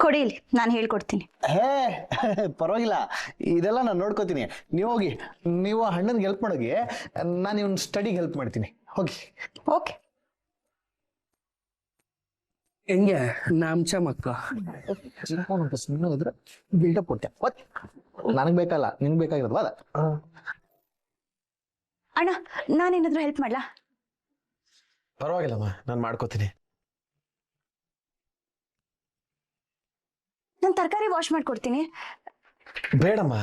ಕೊಡಿ ಇಲ್ಲಿ, ನಾನು ಹೇಳ್ಕೊಡ್ತೀನಿ. ಹೇ ಪರವಾಗಿಲ್ಲ, ಇದೆಲ್ಲ ನಾನು ನೋಡ್ಕೋತೀನಿ. ನೀವು ಹೋಗಿ, ನೀವು ಹಣ್ಣನ್ಗೆ ಹೆಲ್ಪ್ ಮಾಡೋಗಿ, ನಾನು ಇವನ್ ಸ್ಟಡಿಗೆ ಹೆಲ್ಪ್ ಮಾಡ್ತೀನಿ. ಹೋಗಿ. ಓಕೆ. ಹೆಂಗೆ ನಾಮಚ ಮಕ್ಕ ಇದ್ರೆ ಬಿಲ್ಡಪ್ ಕೊಟ್ಟೆ. ನನಗ್ ಬೇಕಲ್ಲ, ನಿನ್ಗೆ ಬೇಕಾಗಿರೋದು ಅದ. ಅಣ್ಣ, ನಾನೇನಾದ್ರೂ ಹೆಲ್ಪ್ ಮಾಡ್ಲಾ? ಪರವಾಗಿಲ್ಲಮ್ಮ, ನಾನು ಮಾಡ್ಕೋತೀನಿ. ನಾನು ತರಕಾರಿ ವಾಶ್ ಮಾಡ್ಕೊಡ್ತೀನಿ. ಬೇಡಮ್ಮ.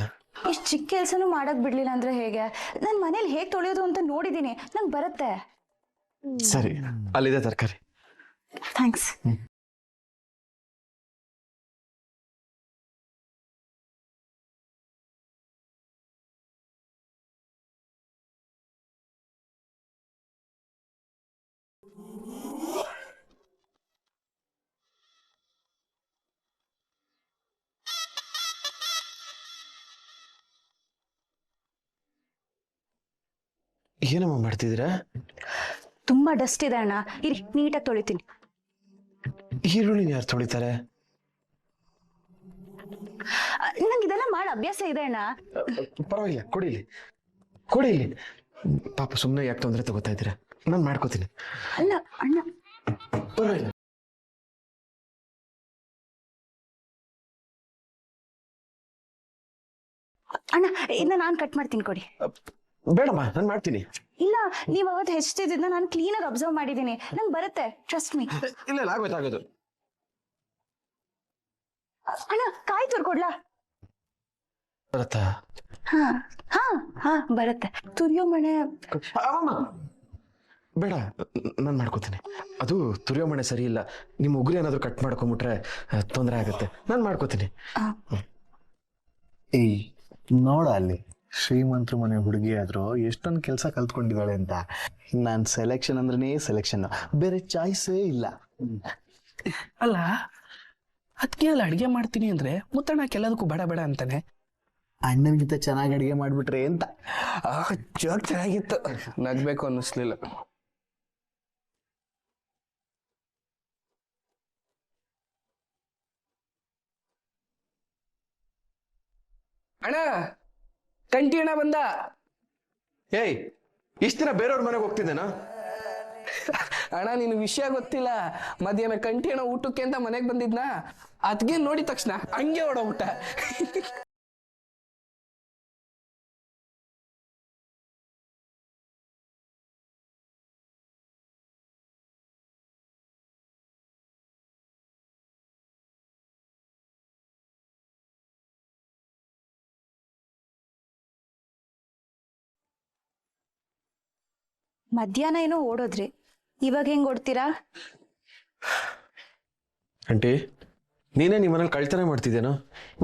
ಇಷ್ಟು ಚಿಕ್ಕ ಕೆಲ್ಸನೂ ಮಾಡಕ್ ಬಿಡ್ಲಿಲ್ಲ ಅಂದ್ರೆ ಹೇಗೆ? ನಾನು ಮನೇಲಿ ಹೇಗ್ ತೊಳೆಯೋದು ಅಂತ ನೋಡಿದೀನಿ, ನಂಗೆ ಬರುತ್ತೆ. ಸರಿ, ಅಲ್ಲಿದೆ ತರಕಾರಿ. ಥ್ಯಾಂಕ್ಸ್. ಏನಮ್ಮ ಮಾಡ್ತಿದ್ದೀರಾ? ತುಂಬಾ ಡಸ್ಟ್ ಇದೆ ಅಣ್ಣ, ಇರಿ ನೀಟಾಗಿ ತೊಳಿತೀನಿ. ಈರುಳ್ಳಿನ ಯಾರು ತೊಳಿತಾರೆ? ನಂಗೆ ಇದೆಲ್ಲ ಮಾಡಿ ಅಭ್ಯಾಸ ಇದೆ ಅಣ್ಣ. ಪರವಾಗಿಲ್ಲ, ಕೊಡಿಲಿ ಕೊಡಿಲಿ. ಪಾಪ ಸುಮ್ಮನೆ ಯಾಕೆ ತೊಂದರೆ ತಗೋತಾ ಇದ್ದೀರಾ? ನಾನು ಮಾಡ್ಕೋತೀನಿ. ಅಲ್ಲ ಅಣ್ಣ, ಪರವಾಗಿಲ್ಲ. ಅಣ್ಣ ಇದನ್ನ ನಾನು ಕಟ್ ಮಾಡ್ತೀನಿ, ಕೊಡಿ. ಬೇಡಮ್ಮ, ನಾನು ಮಾಡ್ತೀನಿ. ಇಲ್ಲ, ನೀವ್ ಅವತ್ತು ಹೆಚ್ಚಿದ್ದನ್ನ ನಾನು ಕ್ಲೀನಾಗಿ ಅಬ್ಸರ್ವ್ ಮಾಡಿದೀನಿ, ನಂಗೆ ಬರುತ್ತೆ, ಟ್ರಸ್ಟ್ ಮೀ. ಇಲ್ಲ ಇಲ್ಲ, ಆಗೋದು. ಅಣ್ಣ, ಕಾಯಿ ತುರ್ಕೊಡ್ಲಾ? ಬರತ್ತಾ? ಹಾ ಹಾ ಹಾ ಬರುತ್ತೆ. ತುರಿಯೋ ಮಣೆ ಬೇಡ, ನಾನು ಮಾಡ್ಕೋತೀನಿ. ಅದು ತುರಿಯೋ ಮಣೆ ಸರಿ ಇಲ್ಲ. ನಿಮ್ಮ ಉಗುರು ಏನಾದ್ರು ಕಟ್ ಮಾಡ್ಕೊಂಬಿಟ್ರೆ ತೊಂದರೆ ಆಗುತ್ತೆ. ನಾನು ಮಾಡ್ಕೋತೀನಿ. ಏಯ್, ನೋಡ ಅಲ್ಲಿ ಶ್ರೀಮಂತರ ಮನೆ ಹುಡುಗಿ ಆದ್ರೂ ಎಷ್ಟೊಂದು ಕೆಲಸ ಕಲ್ತ್ಕೊಂಡಿದ್ದಾಳೆ ಅಂತ. ನಾನ್ ಸೆಲೆಕ್ಷನ್ ಅಂದ್ರೆ ಸೆಲೆಕ್ಷನ್, ಬೇರೆ ಚಾಯ್ಸೇ ಇಲ್ಲ. ಅಲ್ಲ, ಅದಕ್ಕೆ ಅಲ್ಲಿ ಅಡಿಗೆ ಮಾಡ್ತೀನಿ ಅಂದ್ರೆ ಮುತ್ತಣ್ಣ ಎಲ್ಲದಕ್ಕೂ ಬೇಡ ಬೇಡ ಅಂತಾನೆ. ಅಣ್ಣನ್ಗಿಂತ ಚೆನ್ನಾಗಿ ಅಡಿಗೆ ಮಾಡ್ಬಿಟ್ರೆ ಅಂತ. ಜೋಕ್ ಚೆನ್ನಾಗಿತ್ತು, ನಗ್ಬೇಕು ಅನ್ನಿಸ್ಲಿಲ್ಲ. ಅಣ್ಣ, ಕಂಟಿ ಅಣ್ಣ ಬಂದ. ಏಯ್, ಇಷ್ಟ ದಿನ ಬೇರೆಯವ್ರ ಮನೆಗೆ ಹೋಗ್ತಿದ್ದೇನಾ? ಅಣ್ಣ, ನಿನ್ ವಿಷಯ ಗೊತ್ತಿಲ್ಲ. ಮಧ್ಯಾಹ್ನ ಕಂಟಿ ಅಣ್ಣ ಊಟಕ್ಕೆ ಅಂತ ಮನೆಗೆ ಬಂದಿದ್ನ, ಅದ್ಗೆ ನೋಡಿದ ತಕ್ಷಣ ಹಂಗೆ ಓಡೋಗ್ಬಿಟ್ಟ. ಮಧ್ಯಾಹ್ನ ಏನೋ ಓಡೋದ್ರಿ, ಇವಾಗ ಹೆಂಗ್ ಓಡ್ತೀರಾ? ಆಂಟಿ, ನೀನೇ ನಿಮ್ಮ ಮನೇಲಿ ಕಳ್ತನ ಮಾಡ್ತಿದ್ದೇನೋ?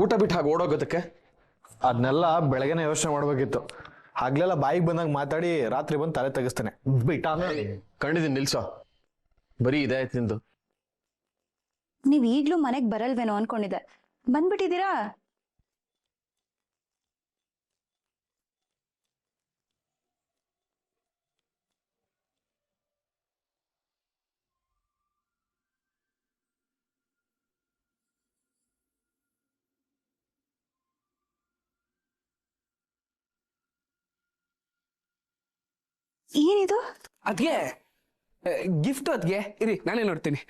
ಊಟ ಬಿಟ್ಟು ಹಾಗೆ ಓಡೋಗೋದಕ್ಕೆ? ಅದನ್ನೆಲ್ಲ ಬೆಳಗ್ಗೆನೆ ಯೋಚನೆ ಮಾಡ್ಬೇಕಿತ್ತು. ಆಗ್ಲೆಲ್ಲ ಬಾಯಿಗೆ ಬಂದಾಗ ಮಾತಾಡಿ ರಾತ್ರಿ ಬಂದು ತಲೆ ತೆಗಿಸ್ತಾನೆ. ಕಂಡಿದ್ದೀನಿ, ನಿಲ್ಸೋ. ಬರೀ ಇದೇ ಆಯ್ತು ನಿಂದು. ನೀವ್ ಈಗ್ಲೂ ಮನೆಗ್ ಬರಲ್ವೇನೋ ಅನ್ಕೊಂಡಿದ್ದೆ, ಬಂದ್ಬಿಟ್ಟಿದ್ದೀರಾ? ಏನಿದು? ಅದ್ಗೆ ಗಿಫ್ಟ್, ಅದ್ಗೆ ಇರಿ ನಾನೇ ನೋಡ್ತೀನಿ.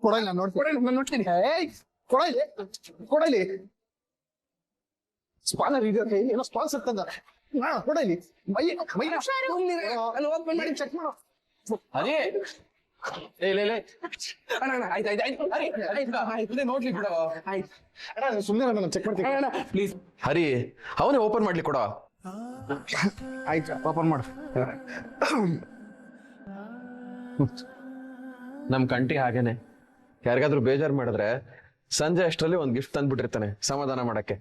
ಕೊಡಲ್ಲ, ನಾನು ನೋಡ್ತೀನಿ. ಕೊಡಲಿ. ಸ್ಪಾನರ್ ಇದೆ, ಏನೋ ಸ್ಪಾನ್ಸರ್ ತಂದ. ಕೊಡಲಿ. ಓಪನ್ ಮಾಡಿ ಚೆಕ್ ಮಾಡು. ಅದೇ ನೋಡ್ಲಿ ಬಿಡು. ಆಯ್ತು ಸುಮ್ಮನೆ ನಾನು ಚೆಕ್ ಮಾಡ್ತೀನಿ. ಪ್ಲೀಸ್. ಹರಿ, ಅವನೇ ಓಪನ್ ಮಾಡ್ಲಿ ಕೊಡೋ. ಆಯ್ತು, ಓಪನ್ ಮಾಡು. ನಮ್ ಕಂಟಿ ಹಾಗೇನೆ, ಯಾರಿಗಾದ್ರೂ ಬೇಜಾರು ಮಾಡಿದ್ರೆ ಸಂಜೆ ಅಷ್ಟರಲ್ಲಿ ಒಂದ್ ಗಿಫ್ಟ್ ತಂದ್ಬಿಟ್ಟಿರ್ತಾನೆ ಸಮಾಧಾನ ಮಾಡಕ್ಕೆ.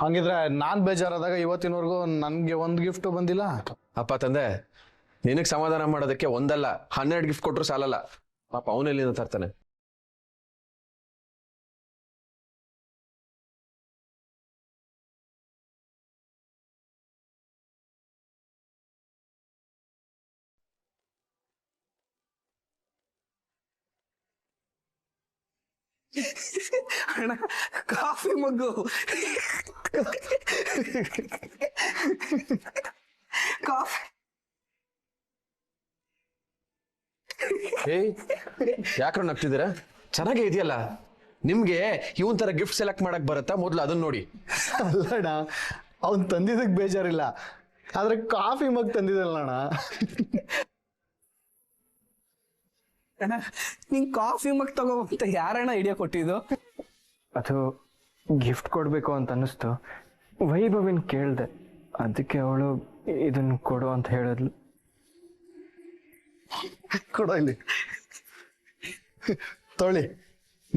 ಹಂಗಿದ್ರೆ ನಾನ್ ಬೇಜಾರಾದಾಗ ಇವತ್ತಿನವರೆಗೂ ನನ್ಗೆ ಒಂದ್ ಗಿಫ್ಟ್ ಬಂದಿಲ್ಲ. ಅಪ್ಪ ತಂದೆ, ನಿನಗ್ ಸಮಾಧಾನ ಮಾಡೋದಕ್ಕೆ ಒಂದಲ್ಲ 12 ಗಿಫ್ಟ್ ಕೊಟ್ರು ಸಾಲಲ್ಲ. ಪಾಪ ಅವನೆಲ್ಲಿಂದ ತರ್ತಾನೆ? ಅಣ್ಣ ಕಾಫಿ ಮಗ್ಗು. ಕಾಫಿ. ಏಯ್ ಯಾಕ್ರ ನಗ್ತಿದ್ದೀರಾ? ಚೆನ್ನಾಗೇ ಇದೆಯಲ್ಲ. ನಿಮ್ಗೆ ಇವನ್ ತರ ಗಿಫ್ಟ್ ಸೆಲೆಕ್ಟ್ ಮಾಡಕ್ ಬರುತ್ತಾ? ಮೊದ್ಲು ಅದನ್ನ ನೋಡಿ. ಅಲ್ಲಣ್ಣ, ಅವ್ನು ತಂದಿದ್ದಕ್ಕೆ ಬೇಜಾರಿಲ್ಲ, ಆದ್ರೆ ಕಾಫಿ ಮಗ್ ತಂದಿದ್ದಲ್ಲ ಅಣ್ಣ. ಅಣ್ಣ ನಿಂಗೆ ಕಾಫಿ ಮಗ್ ತಗೋ ಅಂತ ಯಾರಣ್ಣ ಐಡಿಯಾ ಕೊಟ್ಟಿದ್ದು? ಅದು ಗಿಫ್ಟ್ ಕೊಡಬೇಕು ಅಂತ ಅನ್ನಿಸ್ತು. ವೈಭವಿನ್ ಕೇಳಿದೆ, ಅದಕ್ಕೆ ಅವಳು ಇದನ್ನು ಕೊಡು ಅಂತ ಹೇಳಿದ್ಲು. ಕೊಡೋ ಇಲ್ಲಿ, ತೊಳಿ.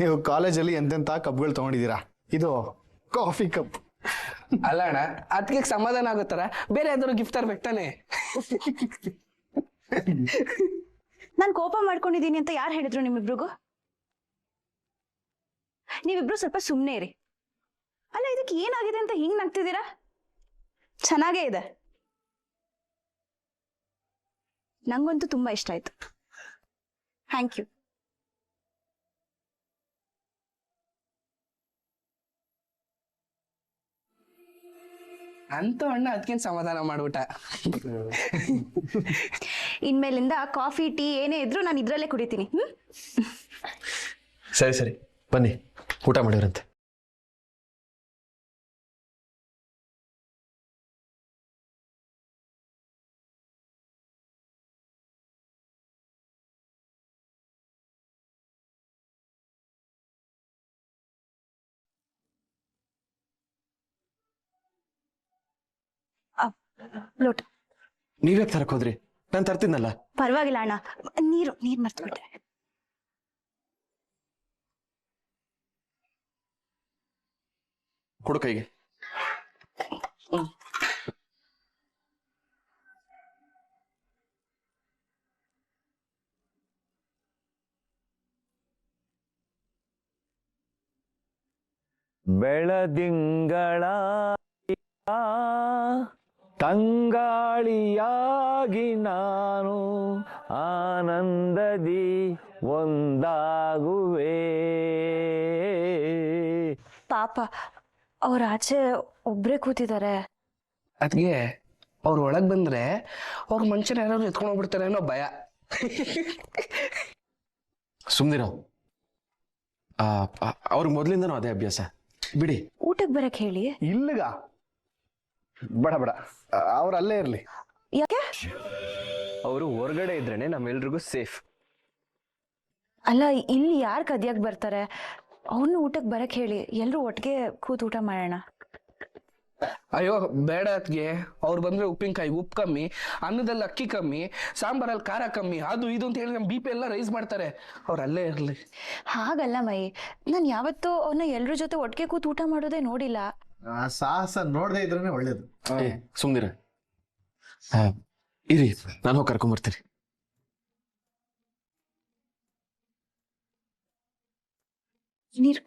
ನೀವು ಕಾಲೇಜಲ್ಲಿ ಎಂತೆಂಥ ಕಪ್ಗಳು ತಗೊಂಡಿದ್ದೀರಾ, ಇದು ಕಾಫಿ ಕಪ್. ಅಲ್ಲ ಅಣ್ಣ, ಅದಕ್ಕೆ ಸಮಾಧಾನ ಆಗುತ್ತಾರ, ಬೇರೆ ಯಾವ್ದಾದ್ರು ಗಿಫ್ಟ್ ತರ್ಬೇಕು ತಾನೆ. ನಾನು ಕೋಪ ಮಾಡ್ಕೊಂಡಿದ್ದೀನಿ ಅಂತ ಯಾರು ಹೇಳಿದ್ರು ನಿಮ್ಮಿಬ್ರಿಗೂ? ನೀವಿಬ್ರು ಸ್ವಲ್ಪ ಸುಮ್ಮನೆ ಇರಿ. ಅಲ್ಲ, ಇದಕ್ಕೆ ಏನಾಗಿದೆ ಅಂತ ಹಿಂಗ್ ನಗ್ತಿದ್ದೀರಾ? ಚೆನ್ನಾಗೇ ಇದೆ, ನಂಗಂತೂ ತುಂಬಾ ಇಷ್ಟ ಆಯ್ತು. Thank you. ಅಂತ ಅಣ್ಣ ಅದಕ್ಕೇನು ಸಮಾಧಾನ ಮಾಡ್ಬಿಟ್ಟ. ಇನ್ಮೇಲಿಂದ ಕಾಫಿ ಟೀ ಏನೇ ಇದ್ರು ನಾನು ಇದ್ರಲ್ಲೇ ಕುಡಿತೀನಿ. ಸರಿ ಸರಿ, ಬನ್ನಿ ಊಟ ಮಾಡಿದ್ರಂತೆ. ಲೋಟ. ನೀವ್ಯಾಕೆ ತರಕ್ ಹೋದ್ರಿ? ನಾನು ತರ್ತಿದ್ನಲ್ಲ. ಪರವಾಗಿಲ್ಲ ಅಣ್ಣ, ನೀರು ಮರ್ತ್ಬಿಟ್ಟೆ. ಕೊಡು ಕೈಗೆ. ಬೆಳದಿಂಗಳ ತಂಗಾಳಿಯಾಗಿ ನಾನು ಆನಂದದಿ ಒಂದಾಗುವೆ. ಪಾಪ ಅವ್ರ ಆಚೆ ಒಬ್ರೇ ಕೂತಿದ್ದಾರೆ. ಅದಕ್ಕೆ ಅವ್ರ ಒಳಗ್ ಬಂದ್ರೆ ಅವ್ರ ಮನುಷ್ಯನ ಯಾರಾದ್ರು ಎತ್ಕೊಂಡು ಹೋಗ್ಬಿಡ್ತಾರೆ ಅನ್ನೋ ಭಯ. ಸುಮ್ನಿರೋ. ಅವ್ರಿಗೆ ಮೊದ್ಲಿಂದನೂ ಅದೇ ಅಭ್ಯಾಸ. ಬಿಡಿ. ಊಟಕ್ಕೆ ಬರಕ್ ಹೇಳಿ. ಇಲ್ಲಿಗ ಬೇಡ ಬೇಡ, ಅವ್ರು ಅಲ್ಲೇ ಇರ್ಲಿ. ಯಾಕೆ? ಅವರು ಹೊರಗಡೆ ಇದ್ರೇನೆ ನಮ್ಮೆಲ್ರಿಗೂ ಸೇಫ್. ಅಲ್ಲ, ಇಲ್ಲಿ ಯಾರು ಕದಿಯಕ್ ಬರ್ತಾರೆ? ಅವ್ರನ್ನ ಊಟಕ್ಕೆ ಬರಕ್ ಹೇಳಿ, ಎಲ್ರು ಒಟ್ಟಿಗೆ ಕೂತ್ ಊಟ ಮಾಡೋಣ. ಅಯ್ಯೋ ಬೇಡ ಅದ್ಗೆ. ಅವ್ರು ಬಂದ್ರೆ ಉಪ್ಪಿನಕಾಯಿ ಉಪ್ಪು ಕಮ್ಮಿ, ಅನ್ನದಲ್ಲಿ ಅಕ್ಕಿ ಕಮ್ಮಿ, ಸಾಂಬಾರಲ್ಲಿ ಖಾರ ಕಮ್ಮಿ, ಅದು ಇದು ಅಂತ ಹೇಳಿ ನಮ್ಮ BP ಎಲ್ಲ ರೈಸ್ ಮಾಡ್ತಾರೆ. ಅವ್ರು ಅಲ್ಲೇ ಇರ್ಲಿ. ಹಾಗಲ್ಲ ಮೈ, ನಾನು ಯಾವತ್ತೂ ಅವ್ರನ್ನ ಎಲ್ರ ಜೊತೆ ಒಟ್ಟಿಗೆ ಕೂತ್ ಊಟ ಮಾಡೋದೇ ನೋಡಿಲ್ಲ. ಸಾಹಸ ನೋಡದೆ ಇದ್ರೇನೆ ಒಳ್ಳೇದು. ಸುಮ್ನಿರ. ಇರಿ, ನಾನು ಹೋಗಿ ಕರ್ಕೊಂಬರ್ತೀನಿ. ನೀರು.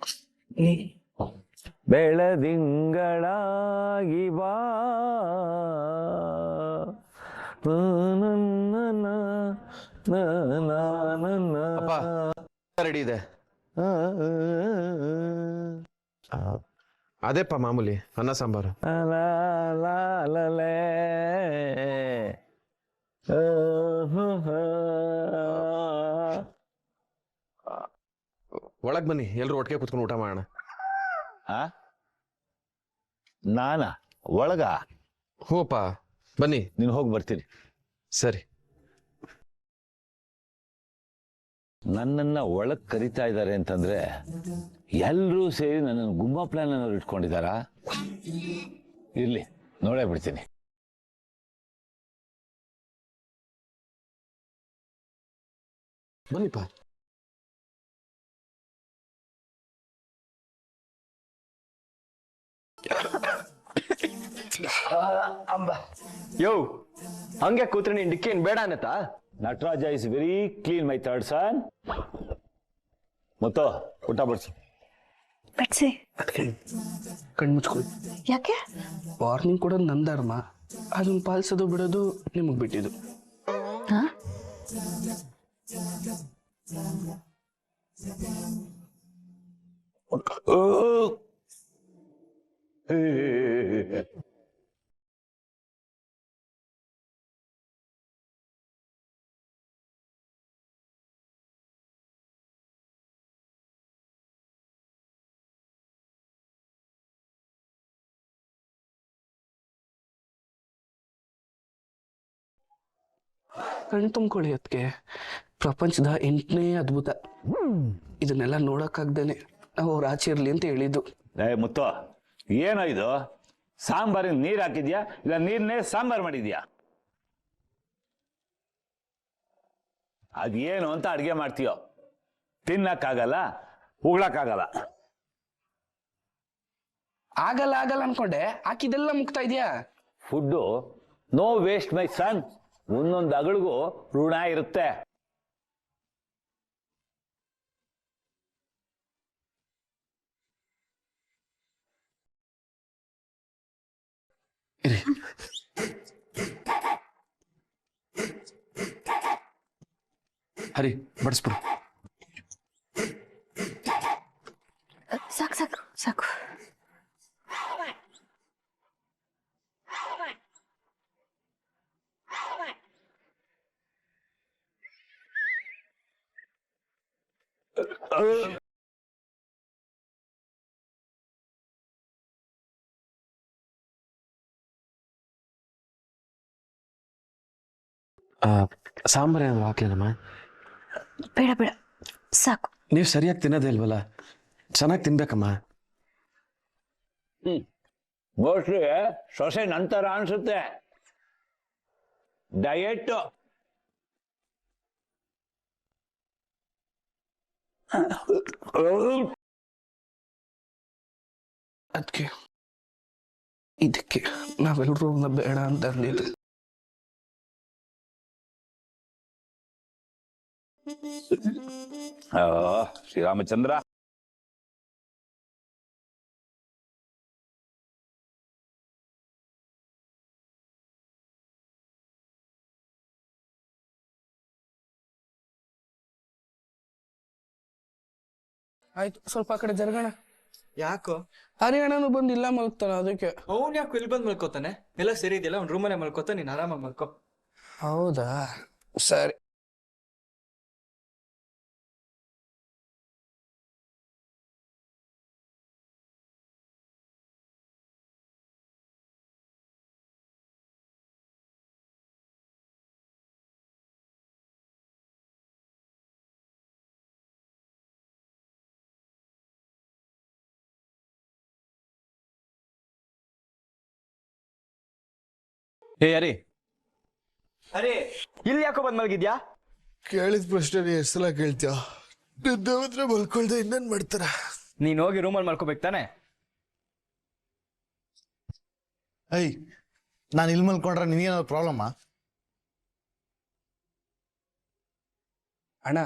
ಬೆಳದಿಂಗಳಾಗಿ ಬಾ ರೆಡಿ ಇದೆ. ಅದೇಪ್ಪ ಮಾಮೂಲಿ ಅನ್ನ ಸಾಂಬಾರು. ಒಳಗ್ ಬನ್ನಿ, ಎಲ್ರು ಒಟ್ಟಿಗೆ ಕುತ್ಕೊಂಡು ಊಟ ಮಾಡೋಣ. ನಾನಾ ಒಳಗ? ಹೂಪ್ಪ ಬನ್ನಿ. ನೀನು ಹೋಗಿ ಬರ್ತೀನಿ. ಸರಿ. ನನ್ನನ್ನ ಒಳಗ್ ಕರಿತಾ ಇದ್ದಾರೆ ಅಂತಂದ್ರೆ ಎಲ್ಲರೂ ಸೇರಿ ನನ್ನನ್ನು ಗುಮ್ಮ ಪ್ಲಾನ್ ಅನ್ನೋರು ಇಟ್ಕೊಂಡಿದ್ದಾರಾ? ಇರ್ಲಿ, ನೋಡೇ ಬಿಡ್ತೀನಿ. ಬನ್ನಿಪ್ಪ. ಯೋ, ಹಂಗೆ ಕೂತ್ರೆ ನೀನ್ ಡಿಕ್ಕೇನ್ ಬೇಡ ಅನ್ನತ್ತಾ? Nataraja is very clean my third son. ಮತ್ತು ಊಟ ಬಡ್ಸು. ಬಡ್ಸಿ. ಕಣ್ಣು ಮುಚ್ಕೊಳ್ಳಿ. ಯಾಕೆ? ವಾರ್ನಿಂಗ್ ಕೊಡೋದು ನನ್ನ ಧರ್ಮ, ಅದನ್ನ ಪಾಲಿಸೋದು ಬಿಡೋದು ನಿಮಗೆ ಬಿಟ್ಟಿದ್ದು. ಹಾ? ಕಣ್ ತುಂಬ್ಕೊಳ್ಳಿ ಅದಕ್ಕೆ ಪ್ರಪಂಚದ 8ನೇ ಅದ್ಭುತ. ಇದನ್ನೆಲ್ಲ ನೋಡಕ್ಕಾಗ್ದೇನೆ ಅವ್ರ ಆಚೆ ಇರ್ಲಿ ಅಂತ ಹೇಳಿದ್ದು. ಮುತ್ತು, ಏನೋ ಇದು? ಸಾಂಬಾರಿನ ನೀರು ಹಾಕಿದ್ಯಾ ಇಲ್ಲ ನೀರ್ನೇ ಸಾಂಬಾರ್ ಮಾಡಿದ್ಯಾ? ಅದೇನು ಅಂತ ಅಡ್ಗೆ ಮಾಡ್ತೀಯೋ? ತಿನ್ನಕ್ಕಾಗಲ್ಲ, ಉಗ್ಳಕ್ಕಾಗಲ್ಲ. ಆಗಲ್ಲ ಆಗಲ್ಲ ಅನ್ಕೊಂಡೆ, ಹಾಕಿದೆಲ್ಲ ಮುಗ್ತಾ ಇದೆಯಾ? ಫುಡ್ಡು ನೋ ವೇಸ್ಟ್ ಮೈ ಸನ್. ಒಂದೊಂದು ಅಗಳಿಗೂ ಋಣ ಇರುತ್ತೆ. ಹರಿ ಬಡಿಸ್ಬಿಡು. ಸಾಕು ಸಾಕು ಸಾಕು. ಸಾಂಬಾರ್ ಏನಾದ್ರು ಹಾಕ್ಲೇನಮ್ಮ? ಬೇಡ ಬೇಡ ಸಾಕು. ನೀವು ಸರಿಯಾಗಿ ತಿನ್ನೋದೇ ಇಲ್ವಲ್ಲ, ಚೆನ್ನಾಗಿ ತಿನ್ಬೇಕಮ್ಮ. ಮೋಸ್ಟ್ಲಿ ಸೊಸೆ ನಂತರ ಅನ್ಸುತ್ತೆ. ಡಯಟ್ ಅದಕ್ಕೆ ಇದಕ್ಕೆ ನಾವೆಲ್ಲರೂ ಬೇಡ ಅಂತ ಅಂದಿದ್ದು. ಶ್ರೀರಾಮಚಂದ್ರ, ಆಯ್ತು, ಸ್ವಲ್ಪ ಆ ಕಡೆ ಜರಗಣ. ಯಾಕೋ? ಹರಿಯಾಣನು ಬಂದಿಲ್ಲ ಮಲ್ಗ್ತಾನ, ಅದಕ್ಕೆ. ಅವ್ನು ಯಾಕೆ ಇಲ್ಲಿ ಬಂದು ಮಲ್ಕೋತಾನೆ? ಎಲ್ಲ ಸರಿ ಇದೆಯಲ್ಲ, ಅವ್ನು ರೂಮಲ್ಲೇ ಮಲ್ಕೋತಾನೆ, ನೀನು ಆರಾಮಾಗಿ ಮಲ್ಕೋ. ಹೌದಾ, ಸರಿ. ಏ ಅರಿ, ಅರೆ ಇಲ್ಲಿ ಯಾಕೋ ಬಂದ್ ಮಲಗಿದ್ಯಾ? ಕೇಳಿದ ಪ್ರಶ್ನೆ ಎಷ್ಟು ಸಲ ಕೇಳ್ತೀಯ? ನಿದ್ದೆ ಹೋದ್ರೆ ಮಲ್ಕೊಳ್ದೆ ಇನ್ನೇನ್ ಮಾಡ್ತಾರ? ನೀನ್ ಹೋಗಿ ರೂಮಲ್ಲಿ ಮಲ್ಕೋಬೇಕು ತಾನೆ? ನಾನು ಇಲ್ಲಿ ಮಲ್ಕೊಂಡ್ರೆ ನಿನಗೇನಾದ್ರು ಪ್ರಾಬ್ಲಮ್ಮಾ? ಅಣ್ಣ,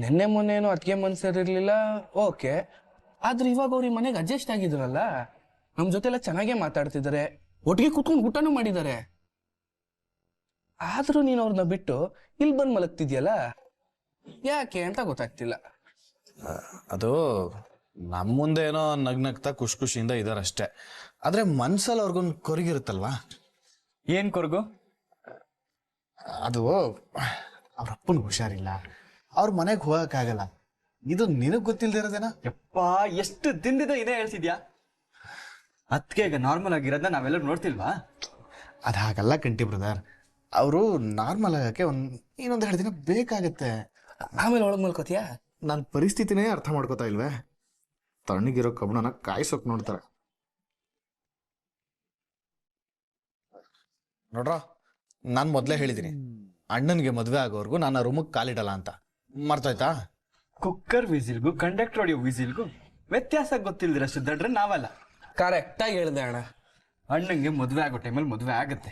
ನಿನ್ನೆ ಮೊನ್ನೆ ಏನೋ ಅದಕ್ಕೆ ಮನ್ಸರಿರ್ಲಿಲ್ಲ, ಓಕೆ. ಆದ್ರೆ ಇವಾಗ ಅವ್ರ ಈ ಮನೆಗೆ ಅಡ್ಜಸ್ಟ್ ಆಗಿದ್ರಲ್ಲ, ನಮ್ ಜೊತೆ ಎಲ್ಲ ಚೆನ್ನಾಗೇ ಮಾತಾಡ್ತಿದ್ದಾರೆ, ಒಟ್ಟಿಗೆ ಕೂತ್ಕೊಂಡು ಊಟನೂ ಮಾಡಿದ್ದಾರೆ. ಆದ್ರೂ ನೀನು ಅವ್ರನ್ನ ಬಿಟ್ಟು ಇಲ್ಲಿ ಬಂದು ಮಲಗ್ತಿದ್ಯಲ್ಲ, ಯಾಕೆ ಅಂತ ಗೊತ್ತಾಗ್ತಿಲ್ಲ. ಅದು ನಮ್ಮ ಮುಂದೆ ಏನೋ ನಗ್ನಗ್ತಾ ಖುಷಿಯಿಂದ ಇದಾರಷ್ಟೇ. ಆದ್ರೆ ಮನ್ಸಲ್ಲಿ ಅವ್ರಿಗೊಂದು ಕೊರಗಿರುತ್ತಲ್ವಾ? ಏನ್ ಕೊರ್ಗು? ಅದು ಅವ್ರ ಅಪ್ಪನಿಗೆ ಹುಷಾರಿಲ್ಲ, ಅವ್ರ ಮನೆಗೆ ಹೋಗಕ್ಕಾಗಲ್ಲ. ಇದು ನಿನಗ್ ಗೊತ್ತಿಲ್ದಿರೋದೇನ? ಯಪ್ಪಾ, ಎಷ್ಟು ದಿನದಿಂದ ಇದೇ ಹೇಳ್ತಿದ್ಯಾ? ಅದಕ್ಕೆ ಈಗ ನಾರ್ಮಲ್ ಆಗಿರೋದನ್ನ ನಾವೆಲ್ಲರೂ ನೋಡ್ತಿಲ್ವಾ? ಅದು ಹಾಗಲ್ಲ ಕಂಟಿ ಬ್ರದರ್. ಅವರು ನಾರ್ಮಲ್ ಆಗಕ್ಕೆ ಇನ್ನೊಂದು 2 ದಿನ ಬೇಕಾಗತ್ತೆ. ಆಮೇಲೆ ಒಳಗ್ ಮಲ್ಕೋತಿಯಾ? ನನ್ನ ಪರಿಸ್ಥಿತಿನೇ ಅರ್ಥ ಮಾಡ್ಕೋತಾ ಇಲ್ವೇ? ತಣ್ಣಗಿರೋ ಕಬ್ಬಣನ ಕಾಯಿಸೋಕ್ ನೋಡ್ತಾರೆ. ನೋಡ್ರ, ನಾನು ಮೊದಲೇ ಹೇಳಿದ್ದೀನಿ, ಅಣ್ಣನಿಗೆ ಮದುವೆ ಆಗೋರ್ಗು ನಾನು ಆ ರೂಮಿಗೆ ಕಾಲಿಡಲ್ಲ ಅಂತ. ಮರ್ತಾಯ್ತಾ? ಕುಕ್ಕರ್ ವಿಸಿಲ್ಗೂ ಕಂಡಕ್ಟರ್ ಹೊಡಿಯೋ ವಿಸಿಲ್ಗೂ ವ್ಯತ್ಯಾಸ ಗೊತ್ತಿಲ್ದಿರಷ್ಟು ದಡ್ರೆ ನಾವಲ್ಲ. ಕರೆಕ್ಟಾಗಿ ಹೇಳ್ದೆ ಅಣ್ಣ. ಅಣ್ಣಂಗೆ ಮದುವೆ ಆಗೋ ಟೈಮಲ್ಲಿ ಮದುವೆ ಆಗುತ್ತೆ.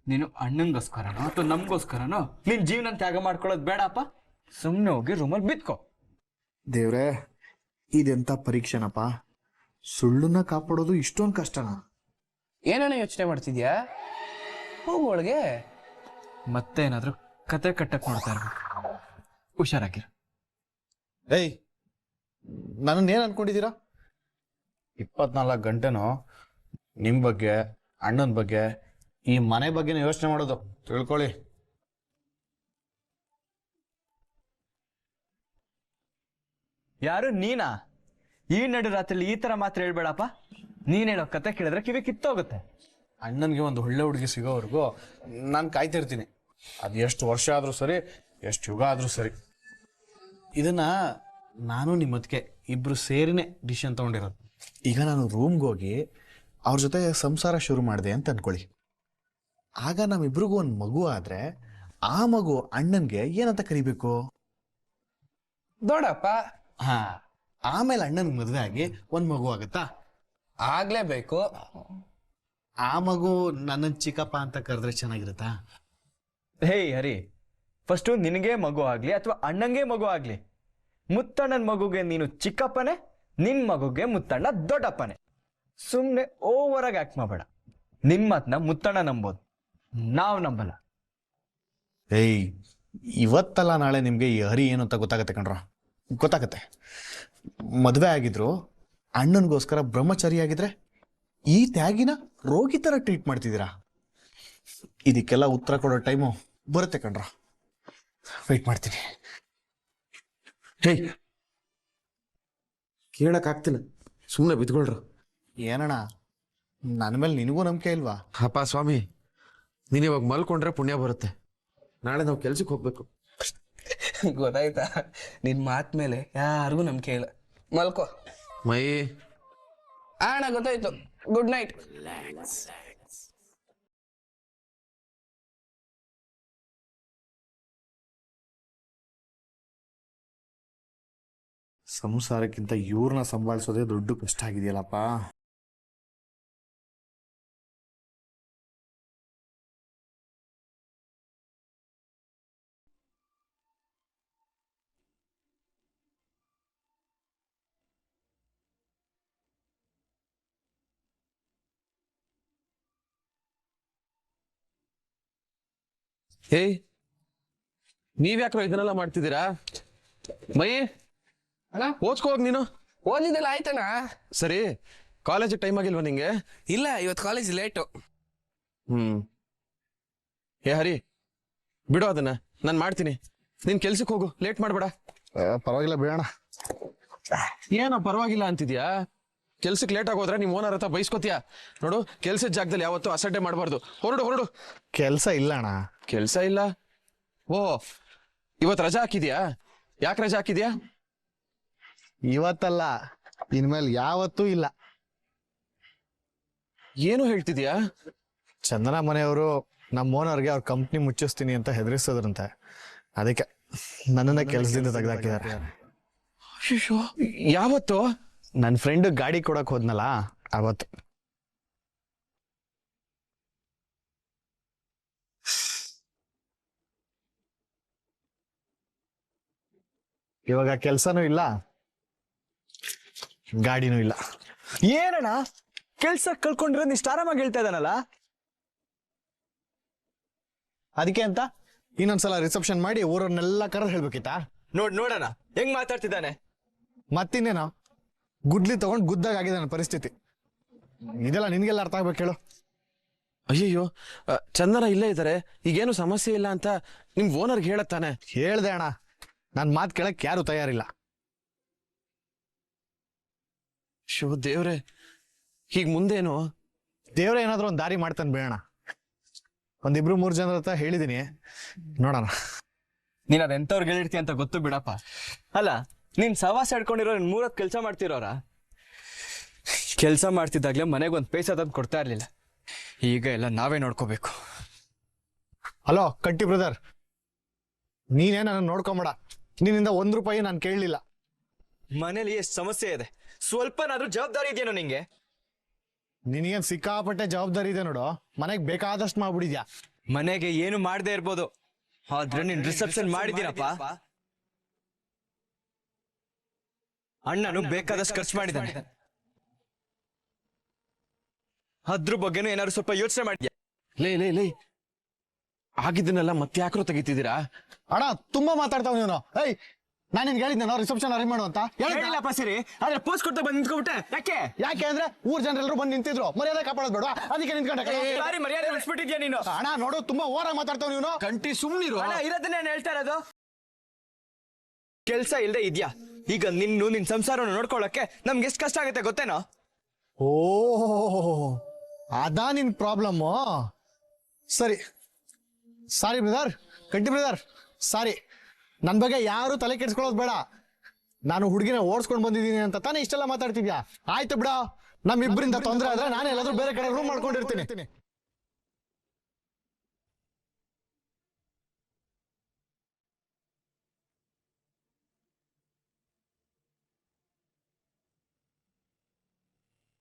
ನೀನು ಅಣ್ಣಂಗೋಸ್ಕರನೋ ಅಥವಾ ನಮಗೋಸ್ಕರನೋ ನಿನ್ ಜೀವನ ತ್ಯಾಗ ಮಾಡ್ಕೊಳ್ಳೋದು ಬೇಡಪ್ಪ. ಸುಮ್ಮನೆ ಹೋಗಿ ರೂಮಲ್ಲಿ ಬಿತ್ಕೋ. ದೇವ್ರೆ, ಇದೆಂತ ಪರೀಕ್ಷೆನಪ್ಪ? ಸುಳ್ಳನ್ನ ಕಾಪಾಡೋದು ಇಷ್ಟೊಂದು ಕಷ್ಟನಾ? ಏನೇನೋ ಯೋಚನೆ ಮಾಡ್ತಿದ್ಯಾ? ಹೋಗು ಒಳಗೆ. ಮತ್ತೆ ಏನಾದ್ರೂ ಕತೆ ಕಟ್ಟಕ್ ನೋಡ್ತಾ ಇರ್ಬೇಕು. ಹುಷಾರಾಗಿರು. ನನ್ನನ್ನೇನು ಅನ್ಕೊಂಡಿದ್ದೀರಾ? 24 ಗಂಟೆನೂ ನಿಮ್ಮ ಬಗ್ಗೆ, ಅಣ್ಣನ ಬಗ್ಗೆ, ಈ ಮನೆ ಬಗ್ಗೆನೇ ಯೋಚನೆ ಮಾಡೋದು, ತಿಳ್ಕೊಳ್ಳಿ. ಯಾರು ನೀನಾ? ಈ ನಡು ರಾತ್ರಿಲಿ ಈ ತರ ಮಾತ್ರ ಹೇಳ್ಬೇಡಪ್ಪ. ನೀನ್ ಹೇಳೋ ಕತೆ ಕೇಳಿದ್ರೆ ಕಿವಿ ಕಿತ್ತೋಗುತ್ತೆ. ಅಣ್ಣನಿಗೆ ಒಂದು ಒಳ್ಳೆ ಹುಡುಗಿ ಸಿಗೋವರೆಗೂ ನಾನು ಕಾಯ್ತಿರ್ತೀನಿ. ಅದು ಎಷ್ಟು ವರ್ಷ ಆದರೂ ಸರಿ, ಎಷ್ಟು ಯುಗ ಆದರೂ ಸರಿ. ಇದನ್ನ ನಾನು ನಿಮ್ಮ ಅದಕ್ಕೆ ಇಬ್ರು ಸೇರಿನೇ ಡಿಸಿಷನ್ ತೊಗೊಂಡಿರೋದು. ಈಗ ನಾನು ರೂಮ್ಗೆ ಹೋಗಿ ಅವ್ರ ಜೊತೆ ಸಂಸಾರ ಶುರು ಮಾಡಿದೆ ಅಂತ ಅನ್ಕೊಳ್ಳಿ. ಆಗ ನಮ್ಮಿಬ್ರಿಗೂ ಒಂದು ಮಗು ಆದ್ರೆ ಆ ಮಗು ಅಣ್ಣನ್ಗೆ ಏನಂತ ಕರಿಬೇಕು? ದೊಡ್ಡಪ್ಪ. ಹಾ, ಆಮೇಲೆ ಅಣ್ಣನ್ಗೆ ಮದುವೆ ಆಗಿ ಒಂದು ಮಗು ಆಗುತ್ತಾ? ಆಗ್ಲೇಬೇಕು. ಆ ಮಗು ನನ್ನ ಚಿಕ್ಕಪ್ಪ ಅಂತ ಕರೆದ್ರೆ ಚೆನ್ನಾಗಿರುತ್ತಾ? ಹೇಯ್ ಹರಿ, ಫಸ್ಟು ನಿನಗೆ ಮಗು ಆಗ್ಲಿ ಅಥವಾ ಅಣ್ಣಂಗೆ ಮಗು ಆಗ್ಲಿ, ಮುತ್ತಣ್ಣನ ಮಗುಗೆ ನೀನು ಚಿಕ್ಕಪ್ಪನೇ, ನಿನ್ ಮಗುಗೆ ಮುತ್ತಣ್ಣ ದೊಡ್ಡಪ್ಪನೇ. ಸುಮ್ಮನೆ ಓವರಾಗಿ ಆಕ್ಟ್ ಮಾಡಬೇಡ. ನಿನ್ ಮಾತನ್ನ ಮುತ್ತಣ್ಣ ನಂಬೋದು, ನಾವು ನಂಬಲ್ಲ. ಏಯ್, ಇವತ್ತಲ್ಲ ನಾಳೆ ನಿಮಗೆ ಈ ಹರಿ ಏನು ಅಂತ ಗೊತ್ತಾಗತ್ತೆ ಕಣ್ರ, ಗೊತ್ತಾಗತ್ತೆ. ಮದುವೆ ಆಗಿದ್ರು ಅಣ್ಣನಿಗೋಸ್ಕರ ಬ್ರಹ್ಮಚಾರಿ ಆಗಿದ್ರೆ ಈ ತ್ಯಾಗಿನ ರೋಗಿ ಥರ ಟ್ರೀಟ್ ಮಾಡ್ತಿದ್ದೀರಾ. ಇದಕ್ಕೆಲ್ಲ ಉತ್ತರ ಕೊಡೋ ಟೈಮು ಬರುತ್ತೆ ಕಣ್ರ, ವೆಯ್ಟ್ ಮಾಡ್ತೀನಿ. ಹೇಯ್, ಕೇಳಕ್ಕಾಗ್ತಿಲ್ಲ, ಸುಮ್ಮನೆ ಬಿದ್ಕೊಳ್ರ. ಏನಣ್ಣ, ನನ್ನ ಮೇಲೆ ನಿನಗೂ ನಂಬಿಕೆ ಇಲ್ವಾ? ಅಪ್ಪ ಸ್ವಾಮಿ, ನೀನು ಇವಾಗ ಮಲ್ಕೊಂಡ್ರೆ ಪುಣ್ಯ ಬರುತ್ತೆ. ನಾಳೆ ನಾವು ಕೆಲ್ಸಕ್ಕೆ ಹೋಗ್ಬೇಕು. ಗೊತ್ತಾಯ್ತಾ? ನಿನ್ ಮಾತ್ ಮೇಲೆ ಯಾರಿಗೂ ನಂಬಿಕೆ ಇಲ್ಲ. ಮಲ್ಕೋ. ಮೈ ಅಣ್ಣ ಗೊತ್ತಾಯ್ತು. Good night. ಸಂಸಾರಕ್ಕಿಂತ ಇವ್ರನ್ನ ಸಂಭಾಳಿಸೋದೇ ದೊಡ್ಡ ಕಷ್ಟ ಆಗಿದೆಯಲ್ಲಪ್ಪ. ಹೇಯ್, ನೀವ್ಯಾಕ್ರೋ ಇದನ್ನೆಲ್ಲ ಮಾಡ್ತಿದ್ದೀರಾ? ಮೈ ಅಣ್ಣ ಓದ್ಕೋ ಹೋಗ್ ನೀನು. ಓದಿದ್ದೆಲ್ಲ ಆಯ್ತಣ್ಣ. ಸರಿ, ಕಾಲೇಜ್ ಟೈಮ್ ಆಗಿಲ್ವಾ ನಿಂಗೆ? ಇಲ್ಲ, ಇವತ್ತು ಕಾಲೇಜ್ ಲೇಟು. ಏ ಹರಿ, ಬಿಡು ಅದನ್ನ, ನಾನು ಮಾಡ್ತೀನಿ. ನೀನ್ ಕೆಲ್ಸಕ್ಕೆ ಹೋಗು, ಲೇಟ್ ಮಾಡ್ಬೇಡ. ಪರವಾಗಿಲ್ಲ ಬಿಡೋಣ. ಏನೋ ಪರವಾಗಿಲ್ಲ ಅಂತಿದ್ಯಾ? ಕೆಲ್ಸಕ್ಕೆ ಲೇಟ್ ಆಗೋದ್ರೆ ನಿಮ್ ಓನರ್ ಹತ್ರ ಬೈಸ್ಕೊತೀಯ. ನೋಡು, ಕೆಲ್ಸದ ಜಾಗದಲ್ಲಿ ಯಾವತ್ತೂ ಅಸಡ್ಡೆ ಮಾಡಬಾರ್ದು. ಹೊರಡು ಹೊರಡು. ಕೆಲಸ ಇಲ್ಲ ಅಣ್ಣ. ಕೆಲ್ಸ ಇಲ್ಲ? ಓ, ಇವತ್ತು ರಜಾ ಹಾಕಿದ್ಯಾ? ಯಾಕೆ ರಜಾ ಹಾಕಿದ್ಯಾ? ಇವತ್ತಲ್ಲ, ಇನ್ಮೇಲೆ ಯಾವತ್ತೂ ಇಲ್ಲ. ಏನು ಹೇಳ್ತಿದ್ಯಾ? ಚಂದನ ಮನೆಯವರು ನಮ್ಮ ಓನರ್ಗೆ ಅವ್ರ ಕಂಪ್ನಿ ಮುಚ್ಚಿಸ್ತೀನಿ ಅಂತ ಹೆದರಿಸೋದ್ರಂತೆ. ಅದಕ್ಕೆ ನನ್ನನ್ನ ಕೆಲಸದಿಂದ ತೆಗೆದಾಕಿದ್ದಾರೆ. ಅಯ್ಯೋ, ಯಾವತ್ತು? ನನ್ನ ಫ್ರೆಂಡ್ ಗಾಡಿ ಕೊಡಕ್ ಹೋದ್ನಲ್ಲ ಅವತ್ತು. ಇವಾಗ ಕೆಲ್ಸನೂ ಇಲ್ಲ, ಗಾಡಿನೂ ಇಲ್ಲ. ಏನಣ್ಣ, ಕೆಲ್ಸ ಕಳ್ಕೊಂಡಿರೋ ನೀ ಆರಾಮಾಗಿ ಹೇಳ್ತಾ ಇದ್ದಾನಲ್ಲ? ಅದಕ್ಕೆ ಅಂತ ಇನ್ನೊಂದ್ಸಲ ರಿಸೆಪ್ಷನ್ ಮಾಡಿ ಊರನ್ನೆಲ್ಲ ಕರೆದು ಹೇಳ್ಬೇಕಿತ್ತಾ? ನೋಡೋಣ ಹೆಂಗ್ ಮಾತಾಡ್ತಿದ್ದಾನೆ. ಮತ್ತಿನ್ನೇನೋ ಗುಡ್ಲಿ ತಗೊಂಡ್ ಗುದ್ದಾಗ ಆಗಿದೆ ನನ್ನ ಪರಿಸ್ಥಿತಿ. ಇದೆಲ್ಲ ನಿನ್ಗೆಲ್ಲ ಅರ್ಥ ಆಗ್ಬೇಕು ಹೇಳು. ಅಯ್ಯಯ್ಯೋ, ಚಂದನ ಇಲ್ಲೇ ಇದ್ದಾರೆ, ಈಗೇನು ಸಮಸ್ಯೆ ಇಲ್ಲ ಅಂತ ನಿಮ್ ಓನರ್ಗೆ ಹೇಳತ್ತಾನೆ. ಹೇಳ್ದೆ ಅಣ್ಣ, ನನ್ನ ಮಾತು ಕೇಳಕ್ ಯಾರು ತಯಾರಿಲ್ಲ. ಶೋ ದೇವ್ರೆ, ಹೀಗ್ ಮುಂದೇನು? ದೇವ್ರ ಏನಾದ್ರು ಒಂದು ದಾರಿ ಮಾಡ್ತಾನೆ ಬೇಡ. ಒಂದಿಬ್ರು 3 ಜನರ ಹತ್ರ ಹೇಳಿದೀನಿ, ನೋಡೋಣ. ನೀನ್ ಅದೆಂತವ್ರಿಗೆ ಹೇಳಿರ್ತಿ ಅಂತ ಗೊತ್ತು ಬಿಡಪ್ಪ. ಅಲ್ಲ, ನೀನ್ ಸವಾಸ ಹಿಡ್ಕೊಂಡಿರೋ 3 ಕೆಲಸ ಮಾಡ್ತಿರೋರ. ಕೆಲಸ ಮಾಡ್ತಿದ್ದಾಗ್ಲೇ ಮನೆಗೆ ಒಂದು ಪೈಸಾ ತಂದು ಕೊಡ್ತಾ ಇರ್ಲಿಲ್ಲ. ಈಗ ಎಲ್ಲ ನಾವೇ ನೋಡ್ಕೋಬೇಕು. ಹಲೋ ಕಟ್ಟಿ ಬ್ರದರ್, ನೀನೇ ನನ್ನ ನೋಡ್ಕೊಂಬೇಡ. ನಿನ್ನಿಂದ 1 ರೂಪಾಯಿ ನಾನು ಕೇಳಲಿಲ್ಲ. ಮನೇಲಿ ಎಷ್ಟು ಸಮಸ್ಯೆ ಇದೆ, ಸ್ವಲ್ಪನಾದ್ರೂ ಜವಾಬ್ದಾರಿ ಇದೆಯೇನೋ ನಿಂಗೆ? ನಿನಗೇನು ಸಿಕ್ಕಾಪಟ್ಟೆ ಜವಾಬ್ದಾರಿ ಇದೆ ನೋಡು. ಮನೆಗೆ ಬೇಕಾದಷ್ಟು ಮಾಡ್ಬಿಡಿದ್ಯಾ. ಮನೆಗೆ ಏನು ಮಾಡದೇ ಇರ್ಬೋದು, ಆದ್ರೆ ನೀನ್ ರಿಸೆಪ್ಷನ್ ಮಾಡಿದ್ದೀನಪ್ಪ. ಅಣ್ಣನು ಬೇಕಾದಷ್ಟು ಖರ್ಚು ಮಾಡಿದ್ದಾನೆ. ಅದ್ರ ಬಗ್ಗೆನೂ ಏನಾದ್ರು ಸ್ವಲ್ಪ ಯೋಚನೆ ಮಾಡಿದ್ಯಾ? ಲೇ, ಆಗಿದ್ದನ್ನೆಲ್ಲ ಮತ್ತೆ ಯಾಕ್ರೋ ತೆಗಿತಿದ್ದೀರಾ? ಅಣ್ಣ ತುಂಬಾ ಮಾತಾಡ್ತಾವ್ ನೀನು. ಏಯ್, ನಾನು ನಿನ್ಗೆ ಹೇಳಿದ್ದೆ ನಾವು ರಿಸೆಪ್ಷನ್ ಅರೇಂಜ್ ಮಾಡು ಅಂತ. ಹೇಳಿಲ್ಲಪ್ಪ ಸರಿ, ಆದ್ರೆ ಪೋಸ್ಟ್ ಕೊಡ್ತಾ ಬಂದು ನಿಂತ್ಕೊಬಿಟ್ಟೆ. ಯಾಕೆ ಅಂದ್ರೆ ಊರ್ ಜನರೆಲ್ಲರೂ ಬಂದು ನಿಂತಿದ್ರು, ಮರ್ಯಾದೆ ಕಾಪಾಡೋದು ಬೇಡ, ಅದಕ್ಕೆ ನಿಂತ್ಕೊಂಡೆ. ಬಾರಿ ಮರ್ಯಾದೆ ಉಳಿಸ್ಬಿಟ್ಟಿದ್ಯಾ ನೀನು. ಅಣ್ಣ ನೋಡು, ತುಂಬಾ ಓವರಾಗಿ ಮಾತಾಡ್ತಾವ್ ನೀನು. ಕಂಟಿ ಸುಮ್ನಿರು. ಅಣ್ಣ, ಇರೋದನ್ನೇ ನಾನು ಹೇಳ್ತಾ ಇರೋದು. ಕೆಲ್ಸ ಇಲ್ದೆ ಇದ್ಯಾ? ಈಗ ನಿನ್ ಸಂಸಾರವನ್ನು ನೋಡ್ಕೊಳ್ಳಕ್ಕೆ ನಮ್ಗೆ ಎಷ್ಟು ಕಷ್ಟ ಆಗುತ್ತೆ ಗೊತ್ತೇನೋ? ಓ, ಅದಾ ನಿನ್ ಪ್ರಾಬ್ಲಮ್ಮು. ಸರಿ ಸಾರಿ ಬ್ರದರ್, ಗಟ್ಟಿ ಬ್ರದರ್, ಸಾರಿ. ನನ್ನ ಬಗ್ಗೆ ಯಾರು ತಲೆ ಕೆಡಿಸ್ಕೊಳ್ಳೋದು ಬೇಡ. ನಾನು ಹುಡುಗಿನ ಓಡಿಸ್ಕೊಂಡು ಬಂದಿದ್ದೀನಿ ಅಂತ ತಾನೇ ಇಷ್ಟೆಲ್ಲ ಮಾತಾಡ್ತಿದ್ಯಾ? ಆಯ್ತು ಬಿಡ, ನಮ್ಮಿಬ್ಬರಿಂದ ತೊಂದರೆ ಆದ್ರೆ ನಾನೇ ಎಲ್ಲಾದ್ರೂ ಬೇರೆ ಕಡೆ ರೂಮ್ ಮಾಡ್ಕೊಂಡಿರ್ತೀನಿ.